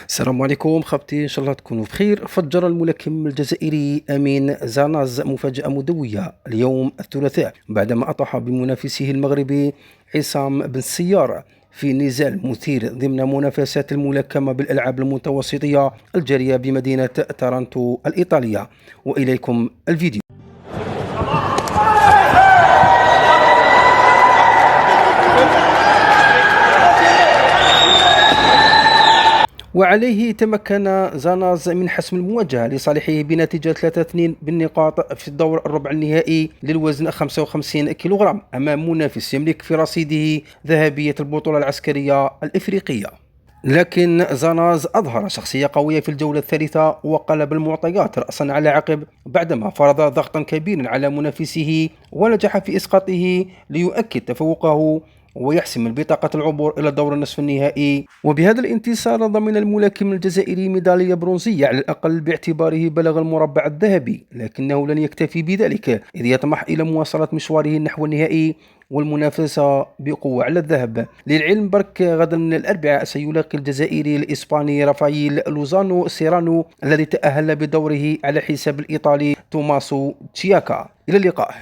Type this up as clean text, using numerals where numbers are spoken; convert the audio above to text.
السلام عليكم خبتي، ان شاء الله تكونوا بخير. فجر الملاكم الجزائري امين زاناز مفاجأة مدوية اليوم الثلاثاء بعدما اطاح بمنافسه المغربي عصام بن سيار في نزال مثير ضمن منافسات الملاكمة بالألعاب المتوسطية الجارية بمدينة تارانتو الإيطالية. وإليكم الفيديو. وعليه تمكن زاناز من حسم المواجهة لصالحه بنتيجة 3-2 بالنقاط في الدور الربع النهائي للوزن 55 كيلوغرام أمام منافس يملك في رصيده ذهبية البطولة العسكرية الإفريقية. لكن زاناز أظهر شخصية قوية في الجولة الثالثة وقلب المعطيات رأسا على عقب بعدما فرض ضغطا كبيرا على منافسه ونجح في إسقاطه ليؤكد تفوقه ويحسم البطاقة العبور إلى دور النصف النهائي. وبهذا الانتصار ضمن الملاكم الجزائري ميدالية برونزية على الأقل باعتباره بلغ المربع الذهبي، لكنه لن يكتفي بذلك إذ يطمح إلى مواصلة مشواره نحو النهائي والمنافسة بقوة على الذهب. للعلم برك غدا الأربعاء سيلاقي الجزائري الإسباني رافائيل لوزانو سيرانو الذي تأهل بدوره على حساب الإيطالي توماسو تشياكا. إلى اللقاء.